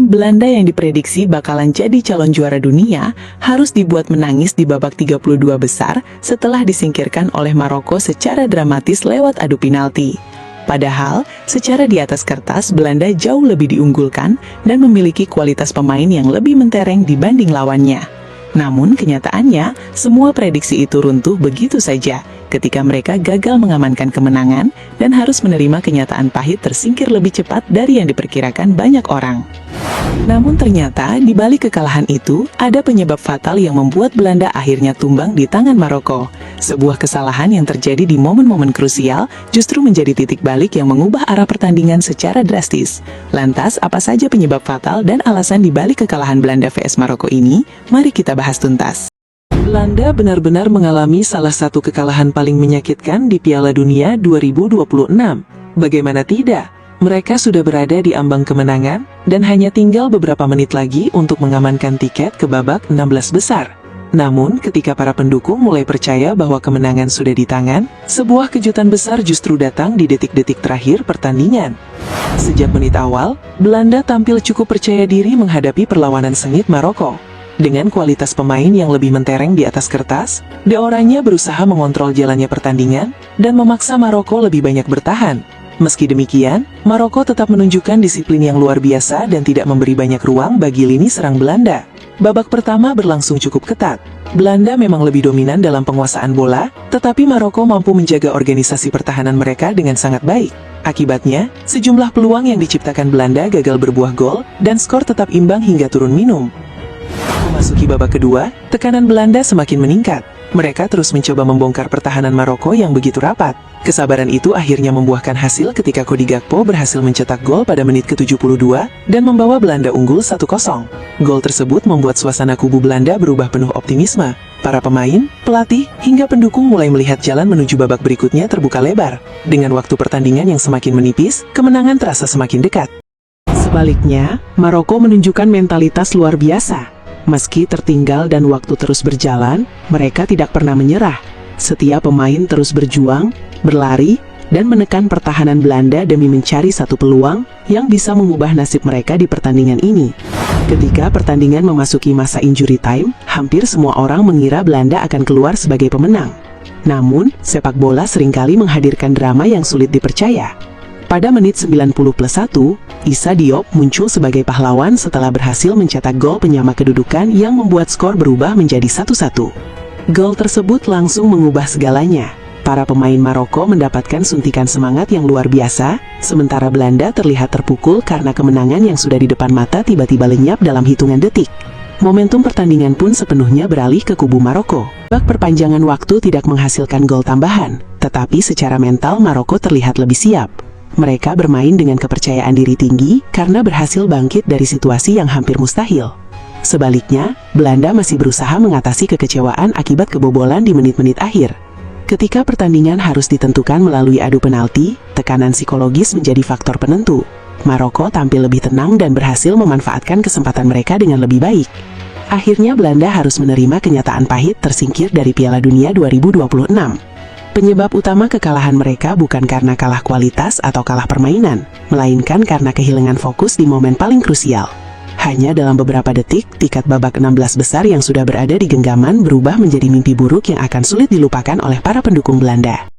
Tim Belanda yang diprediksi bakalan jadi calon juara dunia harus dibuat menangis di babak 32 besar setelah disingkirkan oleh Maroko secara dramatis lewat adu penalti. Padahal, secara di atas kertas Belanda jauh lebih diunggulkan dan memiliki kualitas pemain yang lebih mentereng dibanding lawannya. Namun kenyataannya, semua prediksi itu runtuh begitu saja ketika mereka gagal mengamankan kemenangan dan harus menerima kenyataan pahit tersingkir lebih cepat dari yang diperkirakan banyak orang. Namun ternyata di balik kekalahan itu, ada penyebab fatal yang membuat Belanda akhirnya tumbang di tangan Maroko. Sebuah kesalahan yang terjadi di momen-momen krusial justru menjadi titik balik yang mengubah arah pertandingan secara drastis. Lantas, apa saja penyebab fatal dan alasan di balik kekalahan Belanda vs Maroko ini? Mari kita bahas tuntas. Belanda benar-benar mengalami salah satu kekalahan paling menyakitkan di Piala Dunia 2026. Bagaimana tidak? Mereka sudah berada di ambang kemenangan, dan hanya tinggal beberapa menit lagi untuk mengamankan tiket ke babak 16 besar. Namun, ketika para pendukung mulai percaya bahwa kemenangan sudah di tangan, sebuah kejutan besar justru datang di detik-detik terakhir pertandingan. Sejak menit awal, Belanda tampil cukup percaya diri menghadapi perlawanan sengit Maroko. Dengan kualitas pemain yang lebih mentereng di atas kertas, De Oranje berusaha mengontrol jalannya pertandingan dan memaksa Maroko lebih banyak bertahan. Meski demikian, Maroko tetap menunjukkan disiplin yang luar biasa dan tidak memberi banyak ruang bagi lini serang Belanda. Babak pertama berlangsung cukup ketat. Belanda memang lebih dominan dalam penguasaan bola, tetapi Maroko mampu menjaga organisasi pertahanan mereka dengan sangat baik. Akibatnya, sejumlah peluang yang diciptakan Belanda gagal berbuah gol, dan skor tetap imbang hingga turun minum. Memasuki babak kedua, tekanan Belanda semakin meningkat. Mereka terus mencoba membongkar pertahanan Maroko yang begitu rapat. Kesabaran itu akhirnya membuahkan hasil ketika Cody Gakpo berhasil mencetak gol pada menit ke-72 dan membawa Belanda unggul 1-0. Gol tersebut membuat suasana kubu Belanda berubah penuh optimisme. Para pemain, pelatih, hingga pendukung mulai melihat jalan menuju babak berikutnya terbuka lebar. Dengan waktu pertandingan yang semakin menipis, kemenangan terasa semakin dekat. Sebaliknya, Maroko menunjukkan mentalitas luar biasa. Meski tertinggal dan waktu terus berjalan, mereka tidak pernah menyerah. Setiap pemain terus berjuang, berlari, dan menekan pertahanan Belanda demi mencari satu peluang yang bisa mengubah nasib mereka di pertandingan ini. Ketika pertandingan memasuki masa injury time, hampir semua orang mengira Belanda akan keluar sebagai pemenang. Namun, sepak bola seringkali menghadirkan drama yang sulit dipercaya. Pada menit 90+1, Issa Diop muncul sebagai pahlawan setelah berhasil mencetak gol penyama kedudukan yang membuat skor berubah menjadi 1-1. Gol tersebut langsung mengubah segalanya. Para pemain Maroko mendapatkan suntikan semangat yang luar biasa, sementara Belanda terlihat terpukul karena kemenangan yang sudah di depan mata tiba-tiba lenyap dalam hitungan detik. Momentum pertandingan pun sepenuhnya beralih ke kubu Maroko. Babak perpanjangan waktu tidak menghasilkan gol tambahan, tetapi secara mental Maroko terlihat lebih siap. Mereka bermain dengan kepercayaan diri tinggi karena berhasil bangkit dari situasi yang hampir mustahil. Sebaliknya, Belanda masih berusaha mengatasi kekecewaan akibat kebobolan di menit-menit akhir. Ketika pertandingan harus ditentukan melalui adu penalti, tekanan psikologis menjadi faktor penentu. Maroko tampil lebih tenang dan berhasil memanfaatkan kesempatan mereka dengan lebih baik. Akhirnya Belanda harus menerima kenyataan pahit tersingkir dari Piala Dunia 2026. Penyebab utama kekalahan mereka bukan karena kalah kualitas atau kalah permainan, melainkan karena kehilangan fokus di momen paling krusial. Hanya dalam beberapa detik, tiket babak 16 besar yang sudah berada di genggaman berubah menjadi mimpi buruk yang akan sulit dilupakan oleh para pendukung Belanda.